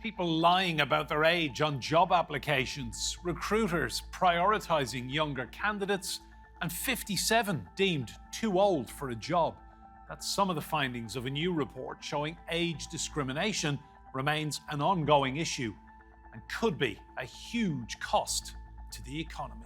People lying about their age on job applications, recruiters prioritising younger candidates, and 57 deemed too old for a job. That's some of the findings of a new report showing age discrimination remains an ongoing issue and could be a huge cost to the economy.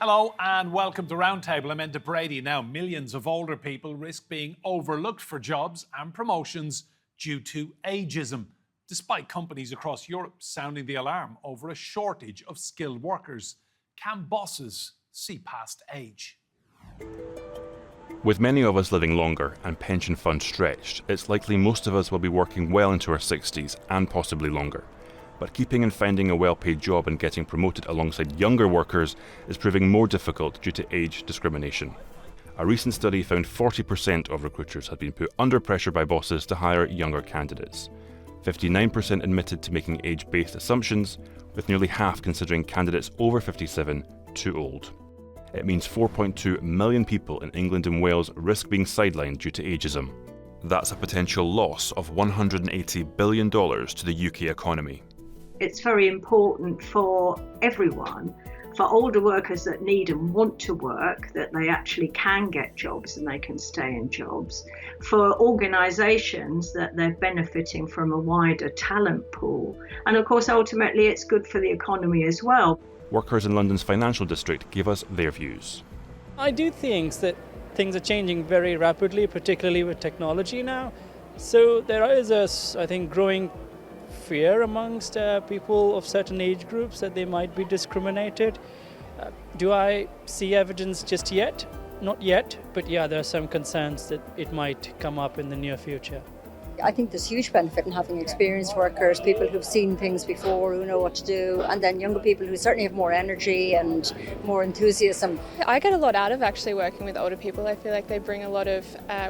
Hello and welcome to Roundtable. I'm Enda Brady. Now, millions of older people risk being overlooked for jobs and promotions due to ageism, despite companies across Europe sounding the alarm over a shortage of skilled workers. Can bosses see past age? With many of us living longer and pension funds stretched, it's likely most of us will be working well into our 60s and possibly longer. But keeping and finding a well-paid job and getting promoted alongside younger workers is proving more difficult due to age discrimination. A recent study found 40% of recruiters had been put under pressure by bosses to hire younger candidates. 59% admitted to making age-based assumptions, with nearly half considering candidates over 57 too old. It means 4.2 million people in England and Wales risk being sidelined due to ageism. That's a potential loss of $180 billion to the UK economy. It's very important for everyone, for older workers that need and want to work, that they actually can get jobs and they can stay in jobs. For organisations that they're benefiting from a wider talent pool. And of course, ultimately, it's good for the economy as well. Workers in London's financial district gave us their views. I do think that things are changing very rapidly, particularly with technology now. So there is I think, growing fear amongst people of certain age groups that they might be discriminated. Do I see evidence just yet? Not yet, but yeah, there are some concerns that it might come up in the near future. I think there's huge benefit in having experienced workers, people who've seen things before, who know what to do, and then younger people who certainly have more energy and more enthusiasm. I get a lot out of actually working with older people. I feel like they bring a lot of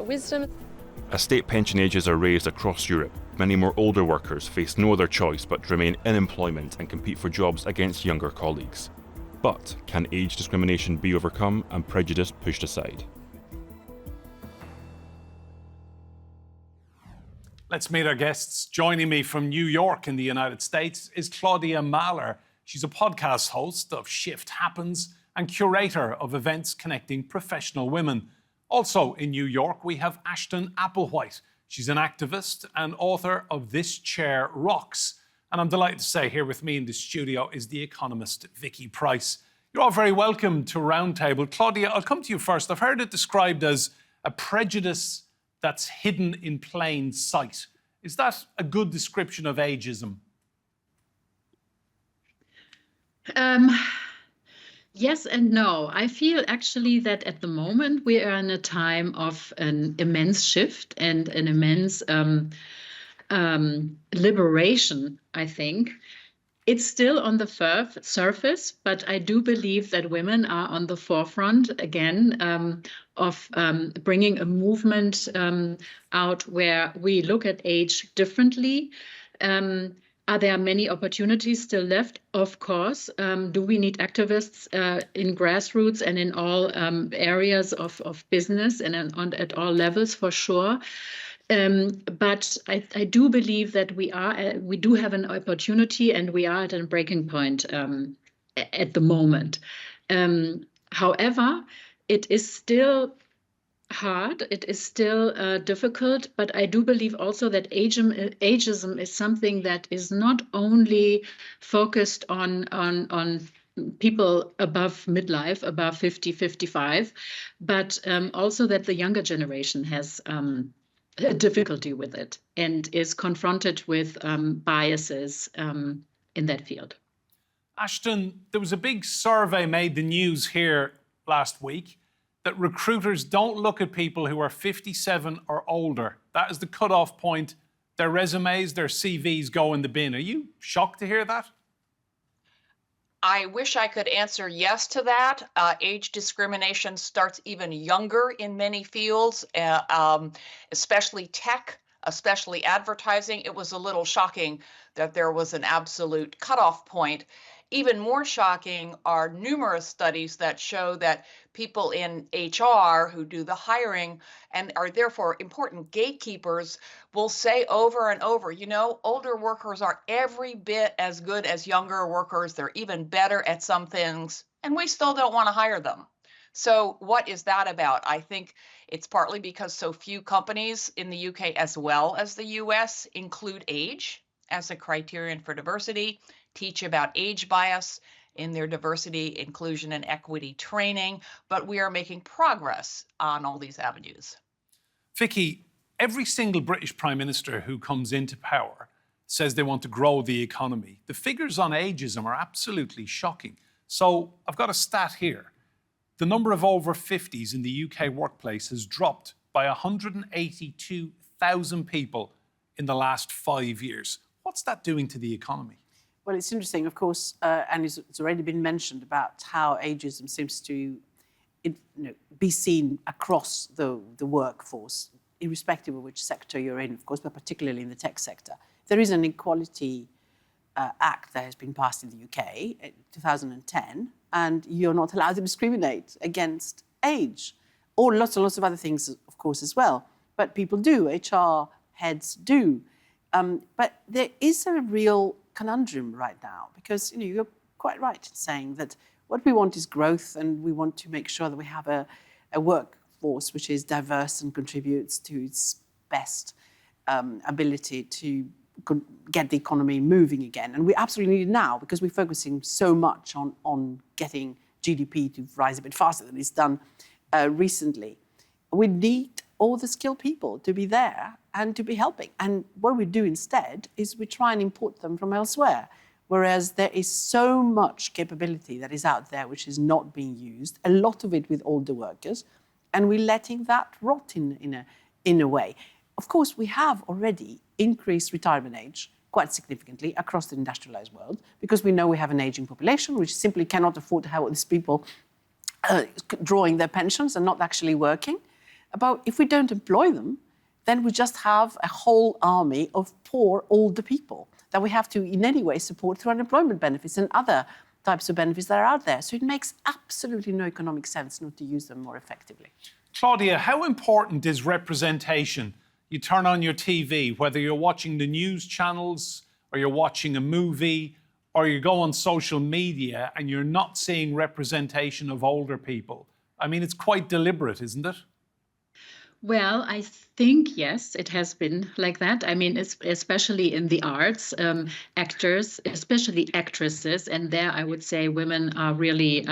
wisdom. As state pension ages are raised across Europe, many more older workers face no other choice but to remain in employment and compete for jobs against younger colleagues. But can age discrimination be overcome and prejudice pushed aside? Let's meet our guests. Joining me from New York in the United States is Claudia Mahler. She's a podcast host of Shift Happens and curator of events connecting professional women. Also in New York, we have Ashton Applewhite. She's an activist and author of This Chair Rocks. And I'm delighted to say here with me in the studio is the Economist, Vicky Pryce. You're all very welcome to Roundtable. Claudia, I'll come to you first. I've heard it described as a prejudice that's hidden in plain sight. Is that a good description of ageism? Yes and no. I feel actually that at the moment we are in a time of an immense shift and an immense liberation, I think. It's still on the surface, but I do believe that women are on the forefront again of bringing a movement out where we look at age differently. Are there many opportunities still left? Of course. Do we need activists in grassroots and in all areas of business and at all levels? For sure. But I do believe that we do have an opportunity and we are at a breaking point at the moment. However, it is still hard, it is still difficult, but I do believe also that ageism is something that is not only focused on people above midlife, above 50, 55, but also that the younger generation has a difficulty with it and is confronted with biases in that field. Ashton, there was a big survey made the news here last week that recruiters don't look at people who are 57 or older. That is the cutoff point. Their resumes, their CVs go in the bin. Are you shocked to hear that? I wish I could answer yes to that. Age discrimination starts even younger in many fields, especially tech. especially advertising. It was a little shocking that there was an absolute cutoff point. Even more shocking are numerous studies that show that people in HR who do the hiring and are therefore important gatekeepers will say over and over, you know, older workers are every bit as good as younger workers. They're even better at some things, and we still don't want to hire them. So what is that about? I think it's partly because so few companies in the UK as well as the US include age as a criterion for diversity, teach about age bias in their diversity, inclusion, and equity training, but we are making progress on all these avenues. Vicky, every single British Prime Minister who comes into power says they want to grow the economy. The figures on ageism are absolutely shocking. So I've got a stat here. The number of over 50s in the UK workplace has dropped by 182,000 people in the last 5 years. What's that doing to the economy? Well, it's interesting, of course, and it's already been mentioned about how ageism seems to be seen across the workforce, irrespective of which sector you're in, of course, but particularly in the tech sector. There is an Equality Act that has been passed in the UK in 2010, and you're not allowed to discriminate against age, or lots and lots of other things, of course, as well. But people do, HR heads do. But there is a real conundrum right now, because you're quite right in saying that what we want is growth, and we want to make sure that we have a workforce which is diverse and contributes to its best ability to get the economy moving again. And we absolutely need it now, because we're focusing so much on getting GDP to rise a bit faster than it's done recently. We need all the skilled people to be there and to be helping. And what we do instead is we try and import them from elsewhere, whereas there is so much capability that is out there which is not being used, a lot of it with older workers, and we're letting that rot in a way. Of course, we have already increased retirement age quite significantly across the industrialized world, because we know we have an aging population which simply cannot afford to have all these people drawing their pensions and not actually working. But if we don't employ them, then we just have a whole army of poor older people that we have to in any way support through unemployment benefits and other types of benefits that are out there. So it makes absolutely no economic sense not to use them more effectively. Claudia, how important is representation? You turn on your TV, whether you're watching the news channels or you're watching a movie or you go on social media and you're not seeing representation of older people. I mean, it's quite deliberate, isn't it? Well, I think, yes, it has been like that. I mean, especially in the arts, actors, especially actresses, and there I would say women are really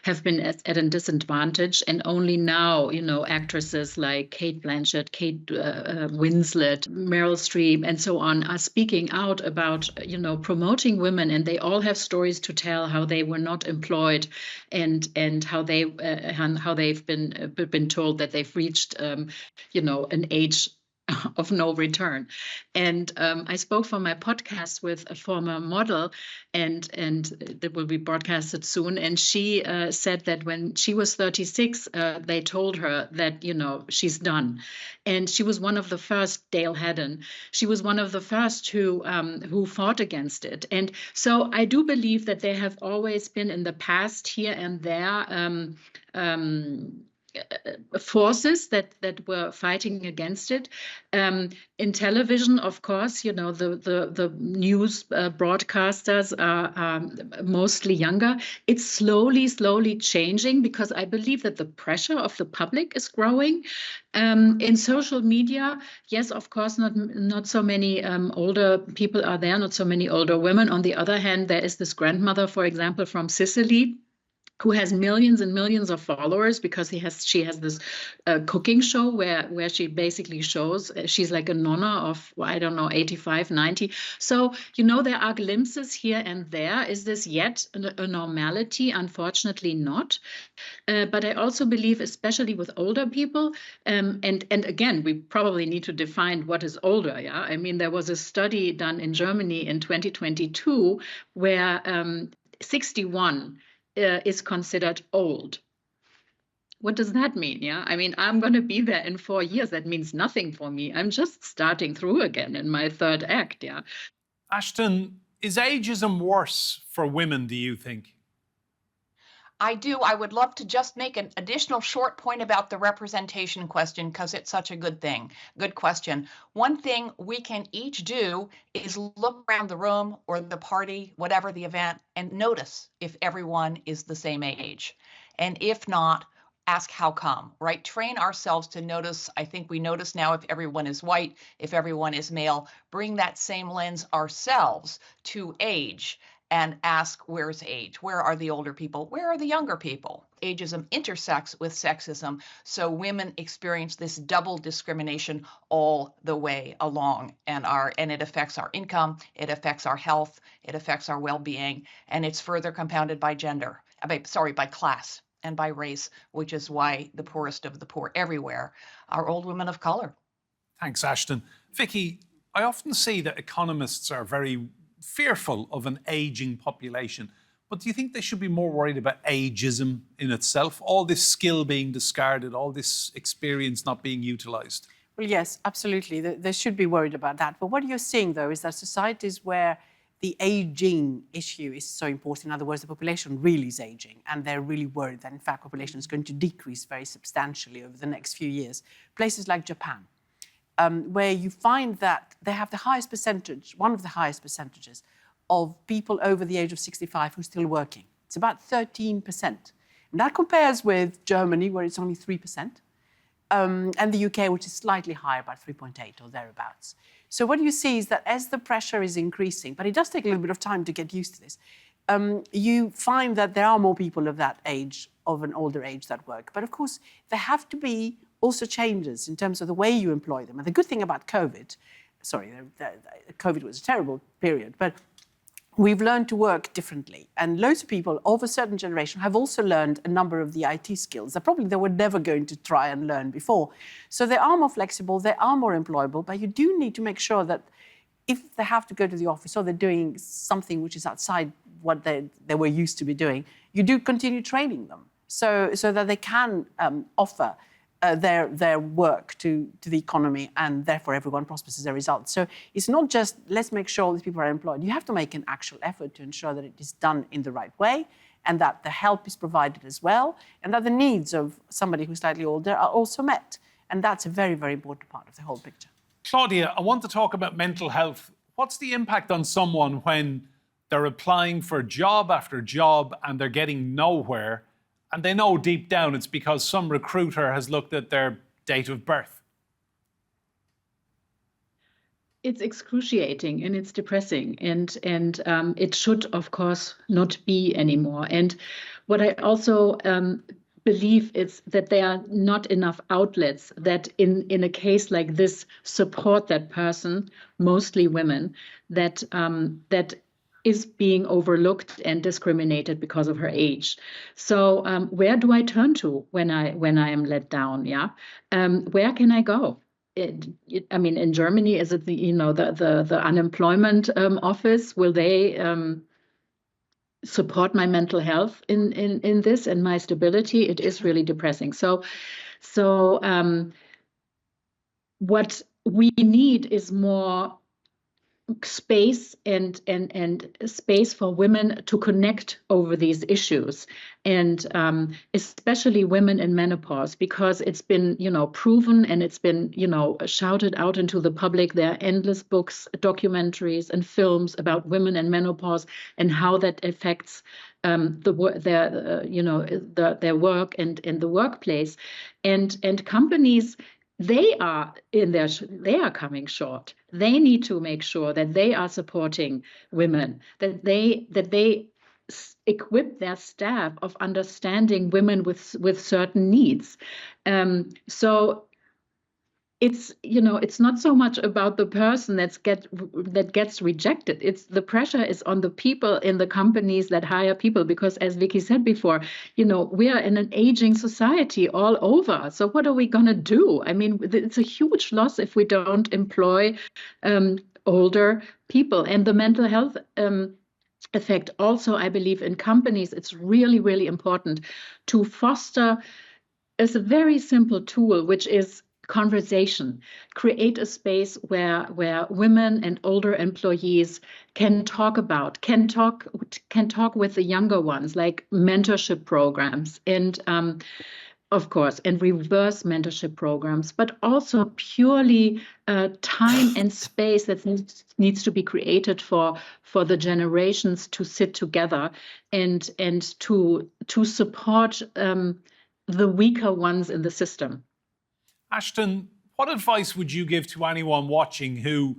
have been at a disadvantage. And only now, actresses like Kate Blanchett, Kate Winslet, Meryl Streep, and so on are speaking out about, promoting women. And they all have stories to tell how they were not employed and how they've been told that they've reached an age of no return. And I spoke for my podcast with a former model, and that will be broadcasted soon. And she said that when she was 36, they told her that, she's done. And she was one of the first, Dale Haddon, she was one of the first who fought against it. And so I do believe that there have always been in the past here and there forces that were fighting against it. In television, of course, the news broadcasters are mostly younger. It's slowly changing, because I believe that the pressure of the public is growing. In social media, yes, of course, not so many older people are there, not so many older women. On the other hand, there is this grandmother, for example, from Sicily, who has millions and millions of followers because she has this cooking show where she basically shows, she's like a nonna of, 85, 90. So, there are glimpses here and there. Is this yet a normality? Unfortunately not. But I also believe, especially with older people, and again, we probably need to define what is older. Yeah, I mean, there was a study done in Germany in 2022 where 61 is considered old. what does that mean? Yeah, I mean, I'm going to be there in 4 years. That means nothing for me. I'm just starting through again in my third act. Yeah. Ashton, is ageism worse for women, do you think? I do. I would love to just make an additional short point about the representation question because it's such a good thing. Good question. One thing we can each do is look around the room or the party, whatever the event, and notice if everyone is the same age. And if not, ask how come, right? Train ourselves to notice. I think we notice now if everyone is white, if everyone is male, bring that same lens ourselves to age and ask, where's age? Where are the older people? Where are the younger people? Ageism intersects with sexism, so women experience this double discrimination all the way along, and it affects our income, it affects our health, it affects our well-being, and it's further compounded by by class and by race, which is why the poorest of the poor everywhere are old women of color. Thanks, Ashton. Vicky, I often see that economists are very fearful of an ageing population, but do you think they should be more worried about ageism in itself? All this skill being discarded, all this experience not being utilised? Well, yes, absolutely. They should be worried about that. But what you're seeing, though, is that societies where the ageing issue is so important, in other words, the population really is ageing, and they're really worried that, in fact, population is going to decrease very substantially over the next few years. Places like Japan, where you find that they have the highest percentage, one of the highest percentages of people over the age of 65 who are still working. It's about 13%. And that compares with Germany, where it's only 3%, and the UK, which is slightly higher, about 3.8 or thereabouts. So what you see is that as the pressure is increasing, but it does take a little bit of time to get used to this, you find that there are more people of that age, of an older age, that work. But of course, there have to be also changes in terms of the way you employ them. And the good thing about COVID was a terrible period, but we've learned to work differently. And loads of people of a certain generation have also learned a number of the IT skills that probably they were never going to try and learn before. So they are more flexible, they are more employable, but you do need to make sure that if they have to go to the office or they're doing something which is outside what they were used to be doing, you do continue training them so that they can offer their work to the economy, and therefore everyone prospers as a result. So it's not just let's make sure these people are employed. You have to make an actual effort to ensure that it is done in the right way, and that the help is provided as well, and that the needs of somebody who's slightly older are also met. And that's a very, very important part of the whole picture. Claudia, I want to talk about mental health. What's the impact on someone when they're applying for job after job and they're getting nowhere, and they know deep down it's because some recruiter has looked at their date of birth? It's excruciating and it's depressing, and it should, of course, not be anymore. And what I also believe is that there are not enough outlets that in a case like this support that person, mostly women, that is being overlooked and discriminated because of her age. So where do I turn to when I am let down? Yeah, where can I go? I mean, in Germany, is it the unemployment office? Will they support my mental health in this and my stability? It is really depressing. So what we need is more space and space for women to connect over these issues, and especially women in menopause, because it's been proven and it's been shouted out into the public. There are endless books, documentaries, and films about women in menopause and how that affects their work and in the workplace, and companies. They are coming short. They need to make sure that they are supporting women, that they equip their staff of understanding women with certain needs. So it's not so much about the person that gets rejected. It's the pressure is on the people in the companies that hire people, because as Vicky said before, we are in an aging society all over. So what are we going to do? I mean, it's a huge loss if we don't employ older people. And the mental health effect also, I believe, in companies, it's really, really important to foster is a very simple tool, which is conversation. Create a space where women and older employees can talk with the younger ones, like mentorship programs and of course, and reverse mentorship programs, but also purely time and space that needs to be created for the generations to sit together and to support the weaker ones in the system. Ashton, what advice would you give to anyone watching who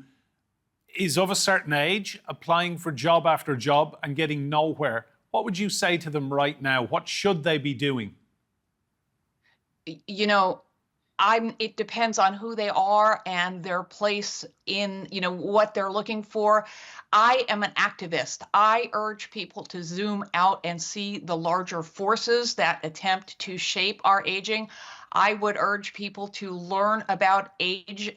is of a certain age, applying for job after job and getting nowhere? What would you say to them right now? What should they be doing? You know, it depends on who they are and their place in, what they're looking for. I am an activist. I urge people to zoom out and see the larger forces that attempt to shape our aging. I would urge people to learn about aging,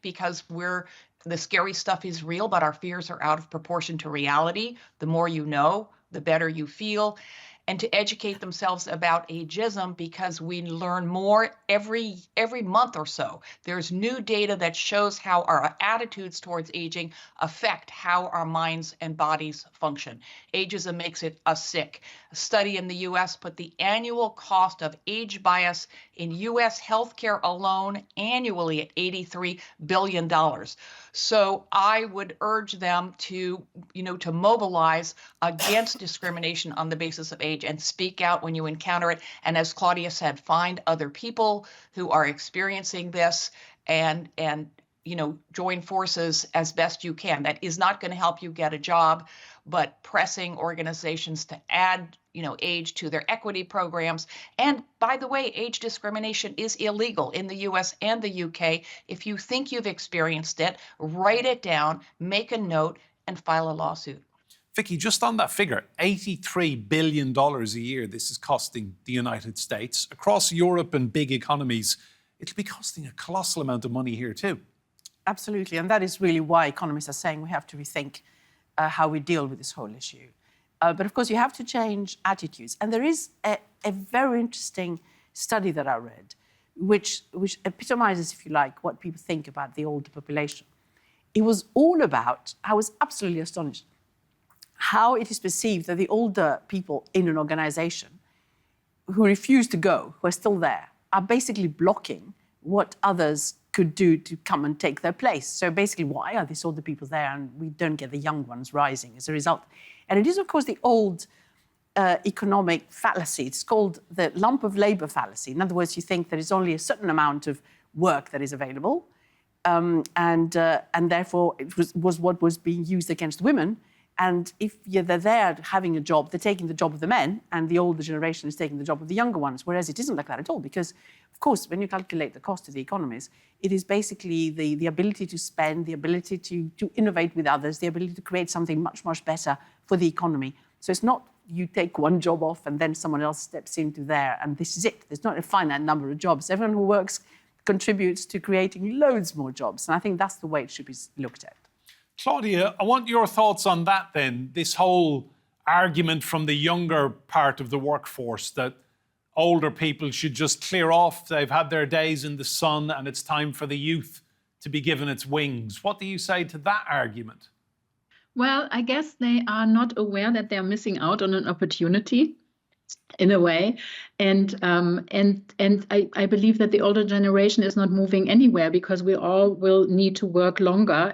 because the scary stuff is real, but our fears are out of proportion to reality. The more you know, the better you feel. And to educate themselves about ageism, because we learn more every month or so. There's new data that shows how our attitudes towards aging affect how our minds and bodies function. Ageism makes us sick. A study in the US put the annual cost of age bias in US healthcare alone annually at $83 billion. So I would urge them to mobilize against discrimination on the basis of age and speak out when you encounter it. And as Claudia said, find other people who are experiencing this and join forces as best you can. That is not going to help you get a job, but pressing organizations to add age to their equity programs. And by the way, age discrimination is illegal in the US and the UK. If you think you've experienced it, write it down, make a note, and file a lawsuit. Vicky, just on that figure, $83 billion a year this is costing the United States. Across Europe and big economies, it'll be costing a colossal amount of money here too. Absolutely, and that is really why economists are saying we have to rethink how we deal with this whole issue. But of course, you have to change attitudes. And there is a very interesting study that I read, which epitomizes, if you like, what people think about the older population. It was all about, I was absolutely astonished, how it is perceived that the older people in an organization who refuse to go, who are still there, are basically blocking what others could do to come and take their place. So basically, why are these older people there and we don't get the young ones rising as a result? And it is, of course, the old economic fallacy. It's called the lump of labor fallacy. In other words, you think there is only a certain amount of work that is available, and therefore it was what was being used against women. And if they're there having a job, they're taking the job of the men, and the older generation is taking the job of the younger ones, whereas it isn't like that at all. Because, of course, when you calculate the cost to the economies, it is basically the ability to spend, the ability to innovate with others, the ability to create something much, much better for the economy. So it's not you take one job off and then someone else steps into there, and this is it. There's not a finite number of jobs. Everyone who works contributes to creating loads more jobs. And I think that's the way it should be looked at. Claudia, I want your thoughts on that then, this whole argument from the younger part of the workforce that older people should just clear off, they've had their days in the sun and it's time for the youth to be given its wings. What do you say to that argument? Well, I guess they are not aware that they're missing out on an opportunity, in a way, and I believe that the older generation is not moving anywhere, because we all will need to work longer,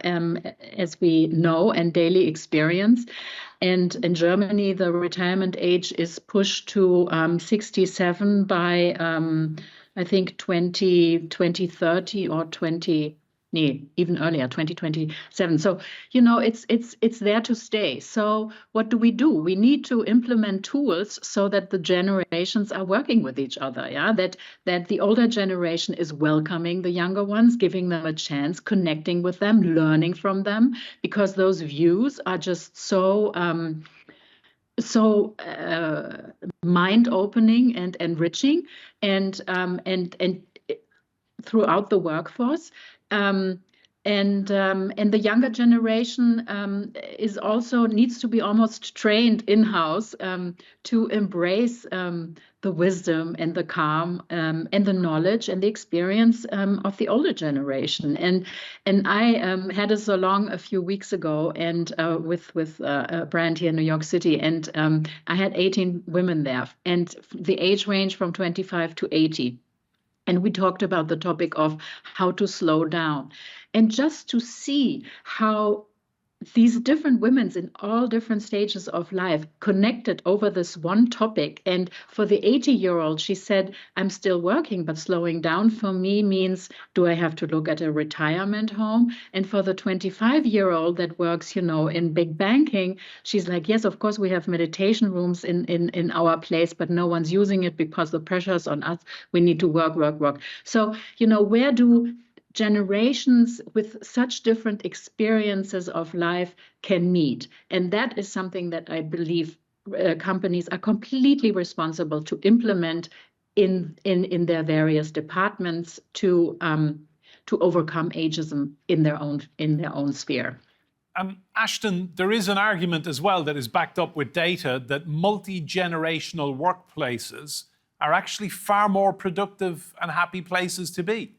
as we know and daily experience. And in Germany, the retirement age is pushed to 67 by I think 2030 or even earlier, 2027. So, it's there to stay. So what do? We need to implement tools so that the generations are working with each other, that the older generation is welcoming the younger ones, giving them a chance, connecting with them, learning from them, because those views are just so mind-opening and enriching, and throughout the workforce. And the younger generation is also needs to be almost trained in-house to embrace the wisdom and the calm and the knowledge and the experience of the older generation. And I had a salon a few weeks ago and with a brand here in New York City, and I had 18 women there, and the age range from 25 to 80. And we talked about the topic of how to slow down. And just to see how these different women in all different stages of life connected over this one topic. And for the 80-year-old, she said, I'm still working, but slowing down for me means, do I have to look at a retirement home? And for the 25-year-old that works, in big banking, she's like, yes, of course, we have meditation rooms in our place, but no one's using it because the pressure's on us. We need to work. So, where do generations with such different experiences of life can meet? And that is something that I believe companies are completely responsible to implement in their various departments to overcome ageism in their own sphere. Ashton, there is an argument as well that is backed up with data that multi-generational workplaces are actually far more productive and happy places to be.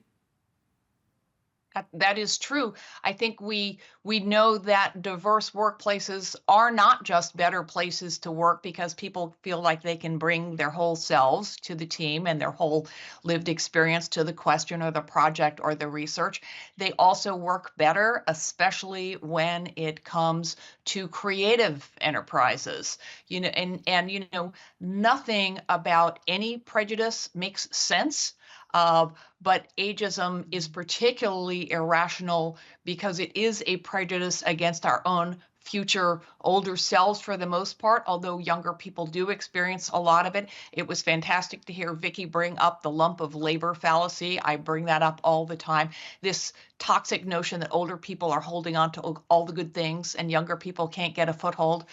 That is true. I think we know that diverse workplaces are not just better places to work because people feel like they can bring their whole selves to the team and their whole lived experience to the question or the project or the research. They also work better, especially when it comes to creative enterprises. Nothing about any prejudice makes sense. But ageism is particularly irrational because it is a prejudice against our own future older selves for the most part, although younger people do experience a lot of it. It was fantastic to hear Vicky bring up the lump of labor fallacy. I bring that up all the time. This toxic notion that older people are holding on to all the good things and younger people can't get a foothold.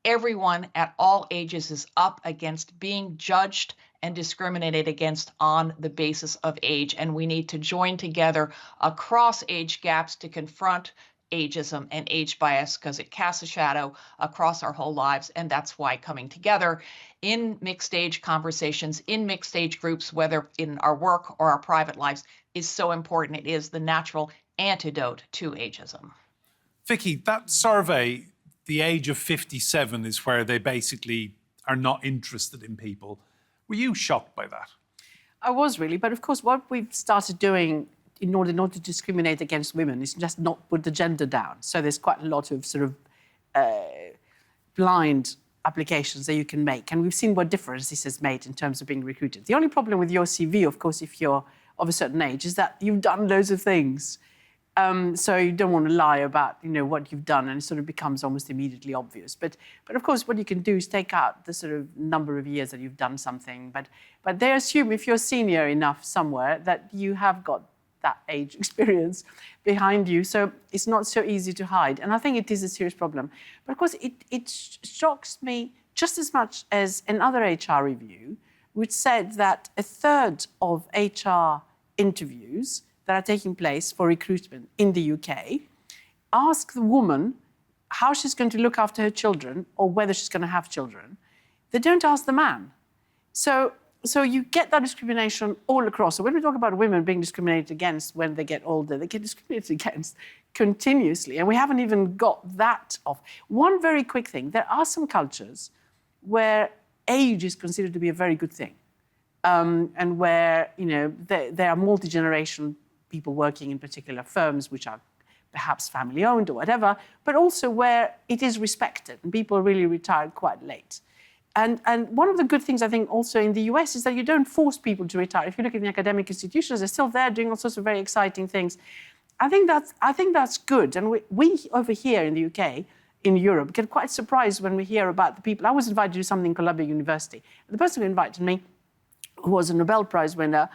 Everyone at all ages is up against being judged and discriminated against on the basis of age. And we need to join together across age gaps to confront ageism and age bias because it casts a shadow across our whole lives. And that's why coming together in mixed age conversations, in mixed age groups, whether in our work or our private lives, is so important. It is the natural antidote to ageism. Vicky, that survey, the age of 57 is where they basically are not interested in people. Were you shocked by that? I was really, but of course what we've started doing in order not to discriminate against women is just not put the gender down. So there's quite a lot of sort of blind applications that you can make. And we've seen what difference this has made in terms of being recruited. The only problem with your CV, of course, if you're of a certain age, is that you've done loads of things. So you don't want to lie about, what you've done, and it sort of becomes almost immediately obvious. But of course, what you can do is take out the sort of number of years that you've done something. But they assume if you're senior enough somewhere that you have got that age experience behind you. So it's not so easy to hide. And I think it is a serious problem. But of course, it shocks me just as much as another HR review, which said that a third of HR interviews that are taking place for recruitment in the UK, ask the woman how she's going to look after her children or whether she's going to have children. They don't ask the man. So you get that discrimination all across. So when we talk about women being discriminated against when they get older, they get discriminated against continuously. And we haven't even got that off. One very quick thing, there are some cultures where age is considered to be a very good thing. And where, there are multi-generation people working in particular firms which are perhaps family-owned or whatever, but also where it is respected and people really retire quite late. And one of the good things, I think, also in the US is that you don't force people to retire. If you look at the academic institutions, they're still there doing all sorts of very exciting things. I think that's good. And we over here in the UK, in Europe, get quite surprised when we hear about the people. I was invited to do something in Columbia University. The person who invited me, who was a Nobel Prize winner,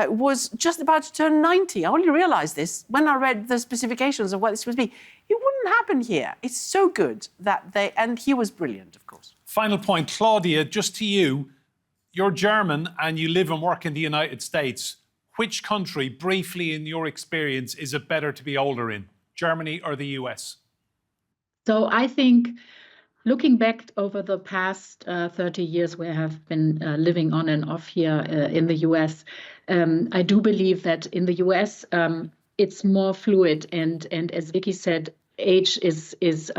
was just about to turn 90. I only realized this when I read the specifications of what this would be. It wouldn't happen here. It's so good that and he was brilliant, of course. Final point, Claudia, just to you, you're German and you live and work in the United States. Which country, briefly in your experience, is it better to be older in? Germany or the US? So I think looking back over the past 30 years where I have been living on and off here in the US, I do believe that in the US it's more fluid, and as Vicky said, age is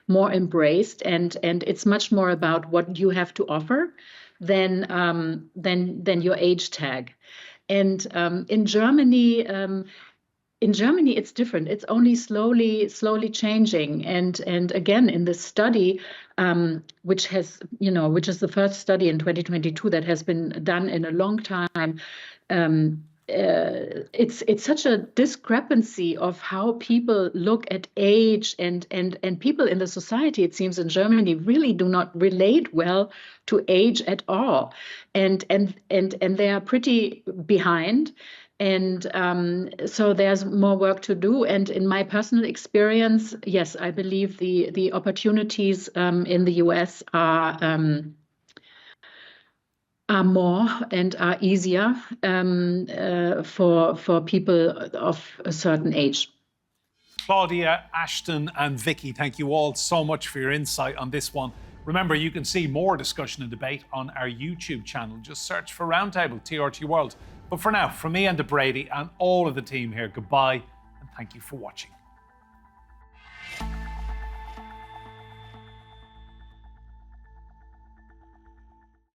more embraced, and it's much more about what you have to offer than your age tag. And in Germany, it's different. It's only slowly changing. And again, in this study, which is the first study in 2022 that has been done in a long time, it's such a discrepancy of how people look at age, and people in the society, it seems in Germany, really do not relate well to age at all, and they are pretty behind. And so there's more work to do. And in my personal experience, yes, I believe the opportunities in the US are more and are easier for people of a certain age. Claudia, Ashton and Vicky, thank you all so much for your insight on this one. Remember, you can see more discussion and debate on our YouTube channel. Just search for Roundtable TRT World. But for now, from me and Brady and all of the team here, goodbye and thank you for watching.